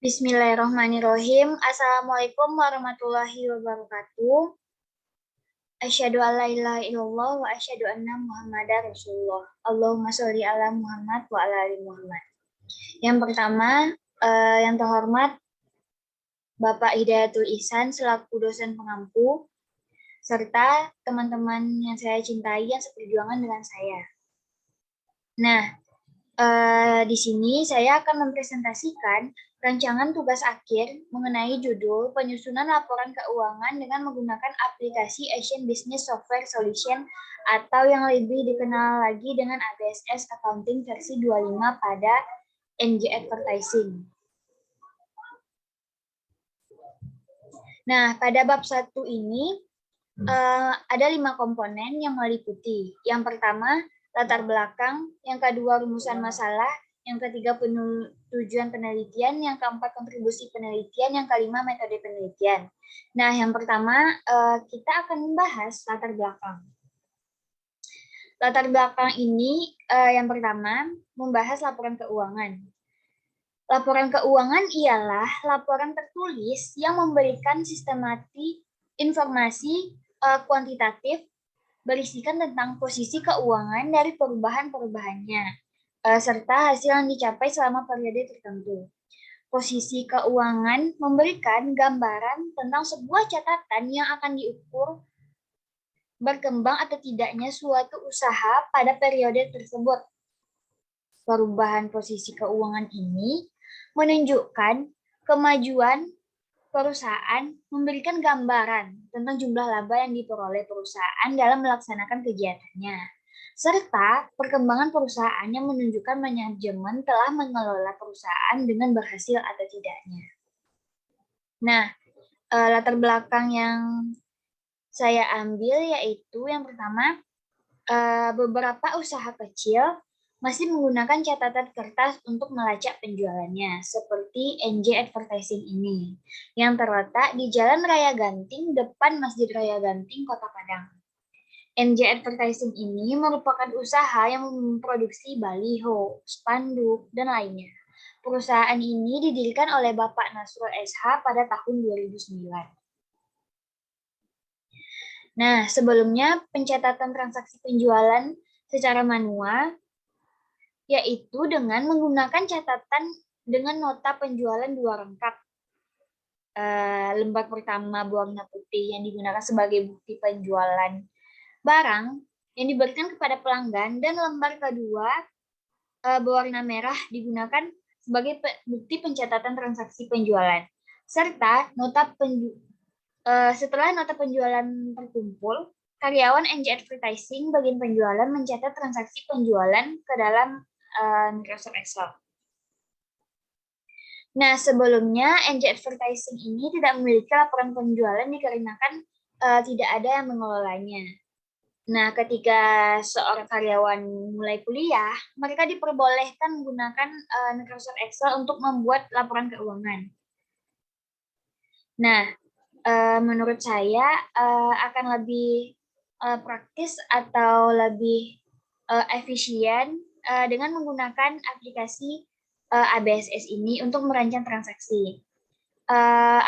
Bismillahirrahmanirrahim. Assalamualaikum warahmatullahi wabarakatuh. Asyhadu an la ilaha illallah wa asyhadu anna Muhammadar Rasulullah. Allahumma sholli ala Muhammad wa ala ali Muhammad. Yang pertama, yang terhormat Bapak Hidayatul Ihsan selaku dosen pengampu, serta teman-teman yang saya cintai yang seperjuangan dengan saya. Nah, di sini saya akan mempresentasikan rancangan tugas akhir mengenai judul penyusunan laporan keuangan dengan menggunakan aplikasi Asian Business Software Solution atau yang lebih dikenal lagi dengan ABSS Accounting versi 25 pada NJ Advertising. Nah, pada bab 1 ini ada 5 komponen yang meliputi. Yang pertama, latar belakang, yang kedua rumusan masalah, yang ketiga tujuan penelitian, yang keempat kontribusi penelitian, yang kelima metode penelitian. Nah, yang pertama kita akan membahas latar belakang. Latar belakang ini yang pertama membahas laporan keuangan. Laporan keuangan ialah laporan tertulis yang memberikan sistematik informasi kuantitatif berisikan tentang posisi keuangan dari perubahan-perubahannya, serta hasil yang dicapai selama periode tertentu. Posisi keuangan memberikan gambaran tentang sebuah catatan yang akan diukur berkembang atau tidaknya suatu usaha pada periode tersebut. Perubahan posisi keuangan ini menunjukkan kemajuan perusahaan, memberikan gambaran tentang jumlah laba yang diperoleh perusahaan dalam melaksanakan kegiatannya, serta perkembangan perusahaan yang menunjukkan manajemen telah mengelola perusahaan dengan berhasil atau tidaknya. Nah, latar belakang yang saya ambil yaitu yang pertama, beberapa usaha kecil masih menggunakan catatan kertas untuk melacak penjualannya, seperti NJ Advertising ini, yang terletak di Jalan Raya Ganting, depan Masjid Raya Ganting, Kota Padang. NJ Advertising ini merupakan usaha yang memproduksi baliho, spanduk, dan lainnya. Perusahaan ini didirikan oleh Bapak Nasrul SH pada tahun 2009. Nah, sebelumnya pencatatan transaksi penjualan secara manual yaitu dengan menggunakan catatan dengan nota penjualan 2 rangkap. Lembar pertama berwarna putih yang digunakan sebagai bukti penjualan barang yang diberikan kepada pelanggan, dan lembar kedua berwarna merah digunakan sebagai bukti pencatatan transaksi penjualan. Serta setelah nota penjualan terkumpul, karyawan NJ Advertising bagian penjualan mencatat transaksi penjualan ke dalam Microsoft Excel. Nah, sebelumnya NJ Advertising ini tidak memiliki laporan penjualan dikarenakan tidak ada yang mengelolanya. Nah, ketika seorang karyawan mulai kuliah, mereka diperbolehkan menggunakan Microsoft Excel untuk membuat laporan keuangan. Nah, menurut saya akan lebih praktis atau lebih efisien dengan menggunakan aplikasi ABSS ini untuk merancang transaksi.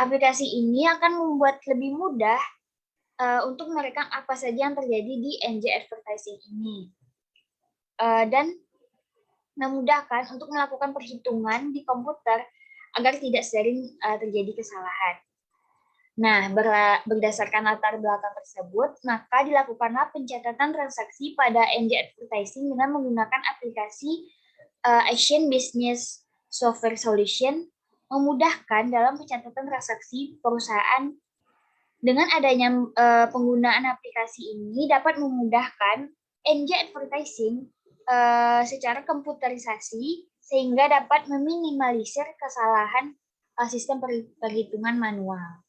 Aplikasi ini akan membuat lebih mudah untuk merekam apa saja yang terjadi di NJ Advertising ini. Dan memudahkan untuk melakukan perhitungan di komputer agar tidak sering terjadi kesalahan. Nah, berdasarkan latar belakang tersebut, maka dilakukanlah pencatatan transaksi pada NJ Advertising dengan menggunakan aplikasi Asian Business Software Solution, memudahkan dalam pencatatan transaksi perusahaan. Dengan adanya penggunaan aplikasi ini dapat memudahkan NJ Advertising secara komputerisasi sehingga dapat meminimalisir kesalahan sistem perhitungan manual.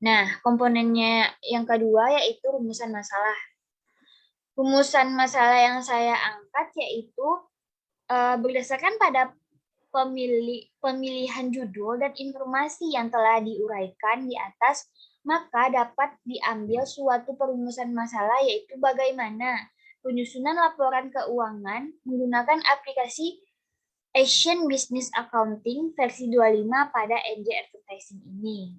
Nah, komponennya yang kedua yaitu rumusan masalah. Rumusan masalah yang saya angkat yaitu berdasarkan pada pemilihan judul dan informasi yang telah diuraikan di atas, maka dapat diambil suatu perumusan masalah yaitu bagaimana penyusunan laporan keuangan menggunakan aplikasi Asian Business Accounting versi 25 pada NJ Advertising ini.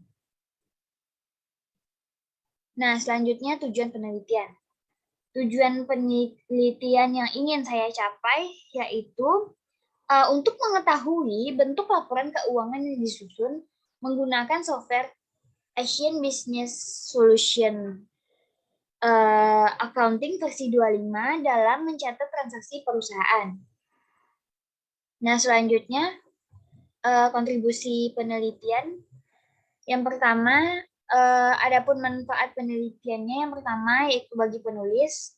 Nah, selanjutnya tujuan penelitian. Tujuan penelitian yang ingin saya capai yaitu untuk mengetahui bentuk laporan keuangan yang disusun menggunakan software Asian Business Solution Accounting versi 25 dalam mencatat transaksi perusahaan. Nah, selanjutnya kontribusi penelitian. Yang pertama, adapun manfaat penelitiannya yang pertama yaitu bagi penulis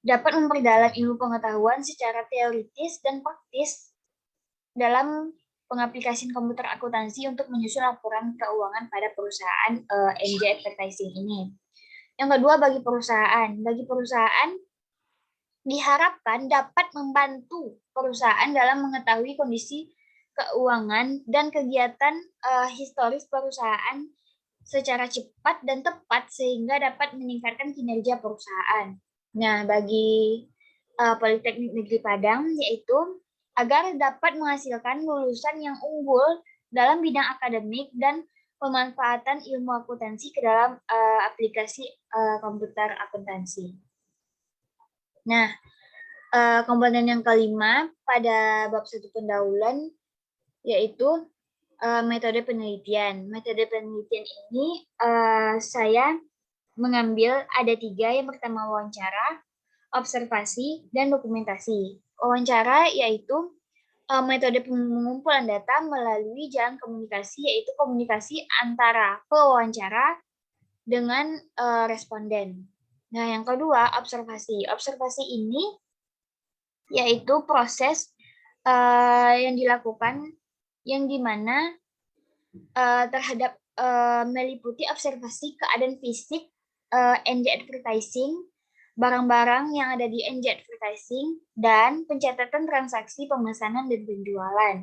dapat memperdalam ilmu pengetahuan secara teoritis dan praktis dalam pengaplikasian komputer akuntansi untuk menyusun laporan keuangan pada perusahaan NJ Advertising ini. Yang kedua, bagi perusahaan diharapkan dapat membantu perusahaan dalam mengetahui kondisi keuangan dan kegiatan historis perusahaan secara cepat dan tepat sehingga dapat meningkatkan kinerja perusahaan. Nah, bagi Politeknik Negeri Padang yaitu agar dapat menghasilkan lulusan yang unggul dalam bidang akademik dan pemanfaatan ilmu akuntansi ke dalam aplikasi komputer akuntansi. Nah, komponen yang kelima pada bab 1 pendahuluan yaitu metode penelitian. Metode penelitian ini saya mengambil ada 3, yang pertama wawancara, observasi, dan dokumentasi. Wawancara yaitu metode pengumpulan data melalui jalan komunikasi, yaitu komunikasi antara pewawancara dengan responden. Nah, yang kedua, observasi. Observasi ini yaitu proses yang dilakukan yang dimana terhadap meliputi observasi keadaan fisik NJ Advertising, barang-barang yang ada di NJ Advertising, dan pencatatan transaksi pemesanan dan penjualan.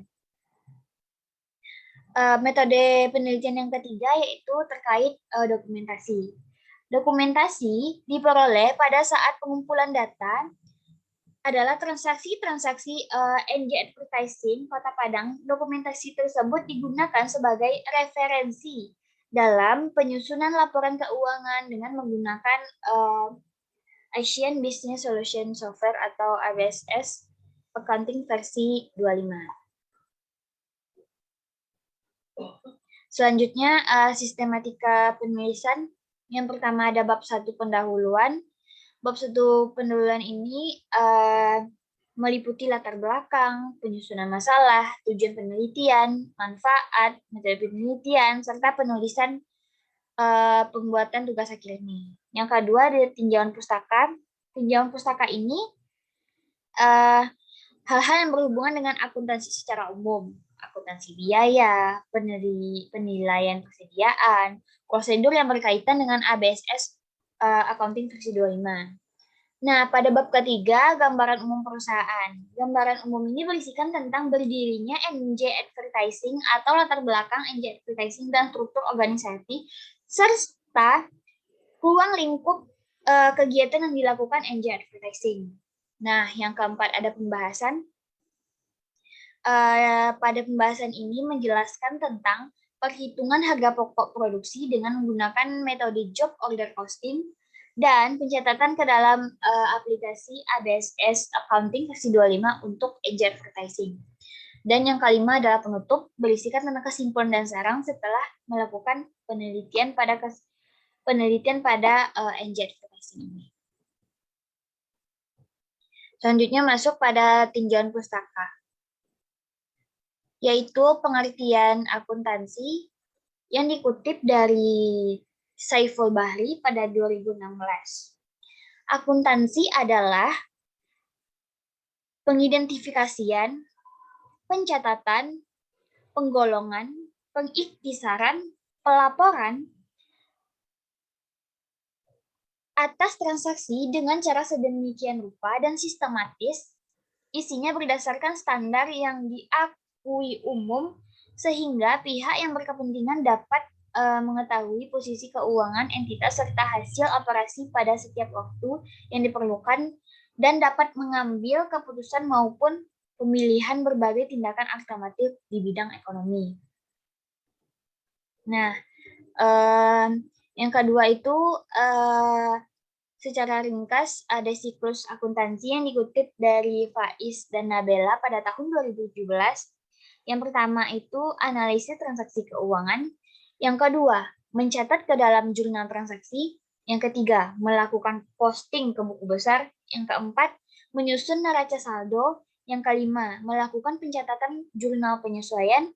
Metode penelitian yang ketiga yaitu terkait dokumentasi. Dokumentasi diperoleh pada saat pengumpulan data adalah transaksi-transaksi NJ Advertising Kota Padang. Dokumentasi tersebut digunakan sebagai referensi dalam penyusunan laporan keuangan dengan menggunakan Asian Business Solution Software atau ABSS Accounting versi 25. Selanjutnya, sistematika penulisan. Yang pertama ada bab 1 pendahuluan. Bab 1 pendahuluan ini meliputi latar belakang, penyusunan masalah, tujuan penelitian, manfaat, metode penelitian, serta penulisan pembuatan tugas akhir ini. Yang kedua ada tinjauan pustaka. Tinjauan pustaka ini hal-hal yang berhubungan dengan akuntansi secara umum, akuntansi biaya, penilaian persediaan, prosedur yang berkaitan dengan ABSS Accounting versi 25. Nah, pada bab ketiga, gambaran umum perusahaan. Gambaran umum ini berisikan tentang berdirinya NJ Advertising atau latar belakang NJ Advertising dan struktur organisasi, serta ruang lingkup kegiatan yang dilakukan NJ Advertising. Nah, yang keempat ada pembahasan. Pada pembahasan ini menjelaskan tentang perhitungan harga pokok produksi dengan menggunakan metode job order costing dan pencatatan ke dalam aplikasi ABSS Accounting versi 25 untuk NJ Advertising. Dan yang kelima adalah penutup, berisikan tentang kesimpulan dan saran setelah melakukan penelitian pada NJ Advertising ini. Selanjutnya masuk pada tinjauan pustaka, yaitu pengertian akuntansi yang dikutip dari Saiful Bahri pada 2016. Akuntansi adalah pengidentifikasian, pencatatan, penggolongan, pengiktisaran, pelaporan atas transaksi dengan cara sedemikian rupa dan sistematis, isinya berdasarkan standar yang diakui umum, sehingga pihak yang berkepentingan dapat mengetahui posisi keuangan entitas serta hasil operasi pada setiap waktu yang diperlukan dan dapat mengambil keputusan maupun pemilihan berbagai tindakan alternatif di bidang ekonomi. Nah, yang kedua itu secara ringkas ada siklus akuntansi yang dikutip dari Faiz dan Nabela pada tahun 2017. Yang pertama itu analisis transaksi keuangan. Yang kedua, mencatat ke dalam jurnal transaksi. Yang ketiga, melakukan posting ke buku besar. Yang keempat, menyusun neraca saldo. Yang kelima, melakukan pencatatan jurnal penyesuaian.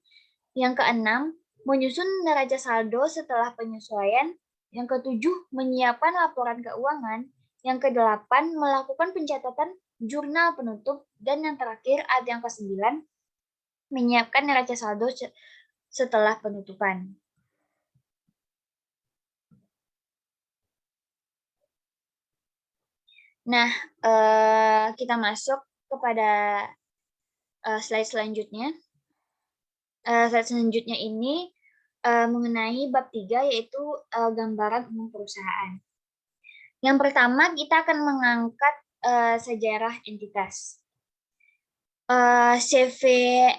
Yang keenam, menyusun neraca saldo setelah penyesuaian. Yang ketujuh, menyiapkan laporan keuangan. Yang kedelapan, melakukan pencatatan jurnal penutup. Dan yang terakhir, yang kesembilan, menyiapkan neraca saldo setelah penutupan. Nah, kita masuk kepada slide selanjutnya. Slide selanjutnya ini mengenai bab 3, yaitu gambaran umum perusahaan. Yang pertama, kita akan mengangkat sejarah entitas. CV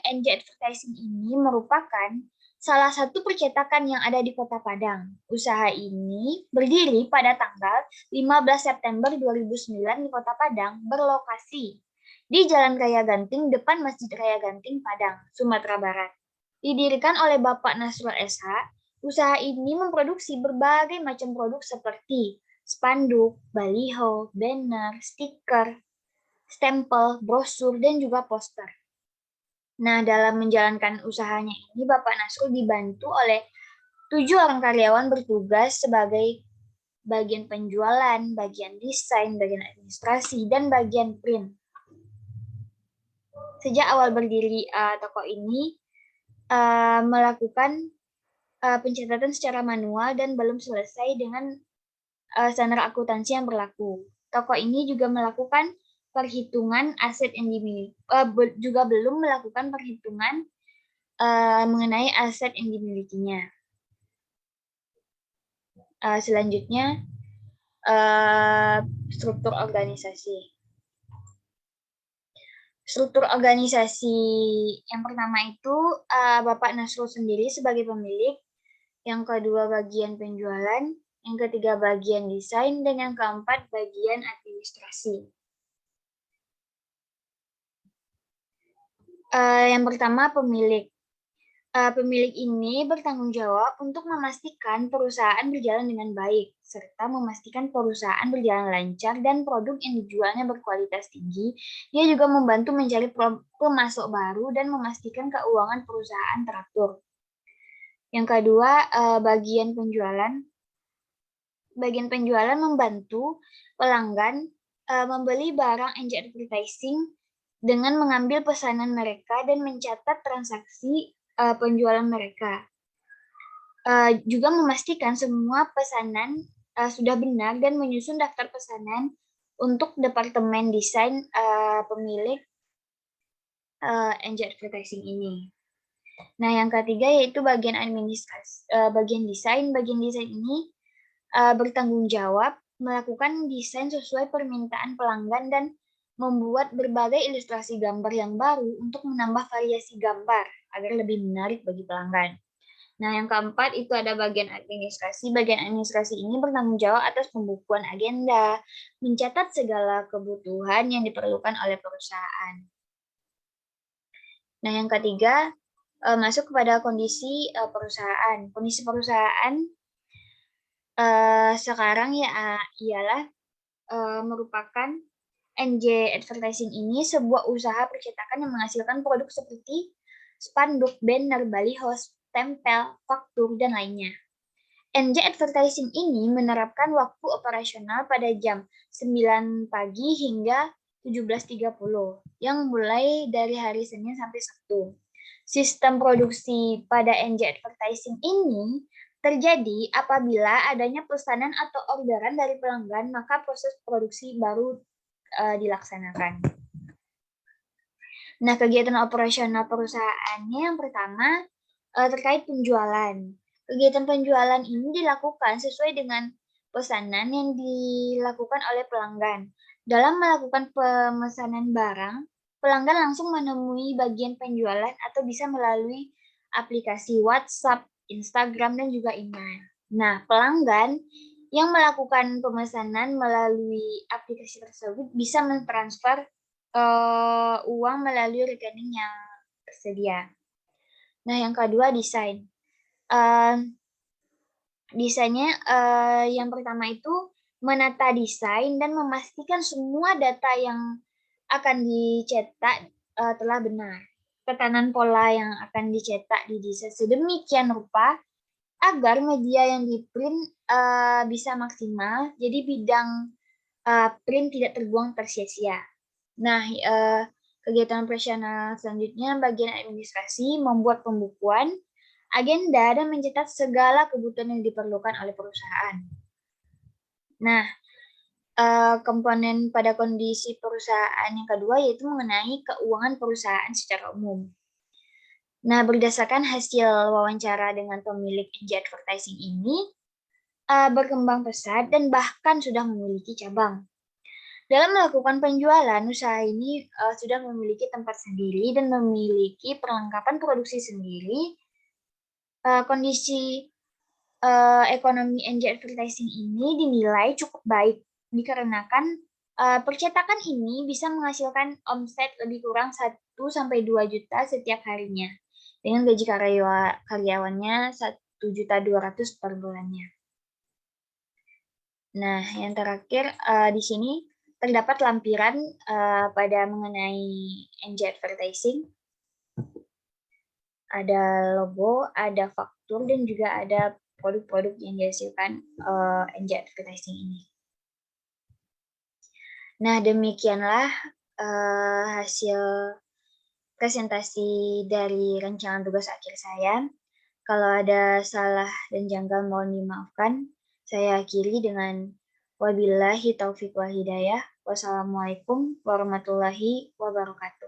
NJ Advertising ini merupakan salah satu percetakan yang ada di Kota Padang. Usaha ini berdiri pada tanggal 15 September 2009 di Kota Padang, berlokasi di Jalan Raya Ganting, depan Masjid Raya Ganting, Padang, Sumatera Barat. Didirikan oleh Bapak Nasrul SH, usaha ini memproduksi berbagai macam produk seperti spanduk, baliho, banner, stiker, stempel, brosur, dan juga poster. Nah, dalam menjalankan usahanya ini, Bapak Nasrul dibantu oleh 7 orang karyawan bertugas sebagai bagian penjualan, bagian desain, bagian administrasi, dan bagian print. Sejak awal berdiri toko ini, melakukan pencatatan secara manual dan belum selesai dengan standar akuntansi yang berlaku. Toko ini juga melakukan perhitungan aset yang dimiliki, juga belum melakukan perhitungan mengenai aset yang dimilikinya. Selanjutnya, struktur organisasi. Struktur organisasi yang pertama itu Bapak Nasrul sendiri sebagai pemilik, yang kedua bagian penjualan, yang ketiga bagian desain, dan yang keempat bagian administrasi. Yang pertama, pemilik. Pemilik ini bertanggung jawab untuk memastikan perusahaan berjalan dengan baik, serta memastikan perusahaan berjalan lancar dan produk yang dijualnya berkualitas tinggi. Dia juga membantu mencari pemasok baru dan memastikan keuangan perusahaan teratur. Yang kedua, bagian penjualan. Bagian penjualan membantu pelanggan membeli barang NJ Advertising dengan mengambil pesanan mereka dan mencatat transaksi penjualan mereka. Juga memastikan semua pesanan sudah benar dan menyusun daftar pesanan untuk departemen desain pemilik NJ Advertising ini. Nah, yang ketiga yaitu bagian administrasi, bagian desain. Bagian desain ini bertanggung jawab melakukan desain sesuai permintaan pelanggan dan membuat berbagai ilustrasi gambar yang baru untuk menambah variasi gambar agar lebih menarik bagi pelanggan. Nah, yang keempat itu ada bagian administrasi. Bagian administrasi ini bertanggung jawab atas pembukuan agenda, mencatat segala kebutuhan yang diperlukan oleh perusahaan. Nah, yang ketiga masuk kepada kondisi perusahaan. Kondisi perusahaan sekarang ya ialah merupakan NJ Advertising ini sebuah usaha percetakan yang menghasilkan produk seperti spanduk, banner, baliho, stempel, faktur, dan lainnya. NJ Advertising ini menerapkan waktu operasional pada jam 9 pagi hingga 17.30 yang mulai dari hari Senin sampai Sabtu. Sistem produksi pada NJ Advertising ini terjadi apabila adanya pesanan atau orderan dari pelanggan, maka proses produksi baru dilaksanakan. Nah, kegiatan operasional perusahaannya yang pertama terkait penjualan. Kegiatan penjualan ini dilakukan sesuai dengan pesanan yang dilakukan oleh pelanggan. Dalam melakukan pemesanan barang, pelanggan langsung menemui bagian penjualan atau bisa melalui aplikasi WhatsApp, Instagram, dan juga email. Nah, pelanggan yang melakukan pemesanan melalui aplikasi tersebut bisa mentransfer uang melalui rekening yang tersedia. Nah, yang kedua desain. Desainnya yang pertama itu menata desain dan memastikan semua data yang akan dicetak telah benar. Tekanan pola yang akan dicetak di desain sedemikian rupa agar media yang di-print bisa maksimal, jadi bidang print tidak terbuang tersia-sia. Nah, kegiatan operasional selanjutnya bagian administrasi membuat pembukuan, agenda, dan mencatat segala kebutuhan yang diperlukan oleh perusahaan. Nah, komponen pada kondisi perusahaan yang kedua yaitu mengenai keuangan perusahaan secara umum. Nah, berdasarkan hasil wawancara dengan pemilik NJ Advertising ini, berkembang pesat dan bahkan sudah memiliki cabang. Dalam melakukan penjualan, usaha ini sudah memiliki tempat sendiri dan memiliki perlengkapan produksi sendiri. Kondisi ekonomi NJ Advertising ini dinilai cukup baik dikarenakan percetakan ini bisa menghasilkan omset lebih kurang 1-2 juta setiap harinya dengan gaji karyawannya 1.200.000 per bulannya. Nah, yang terakhir di sini terdapat lampiran pada mengenai NJ Advertising. Ada logo, ada faktur, dan juga ada produk-produk yang dihasilkan NJ Advertising ini. Nah, demikianlah hasil presentasi dari rancangan tugas akhir saya. Kalau ada salah dan janggal mohon dimaafkan. Saya akhiri dengan wabillahi taufiq wal hidayah. Wassalamualaikum warahmatullahi wabarakatuh.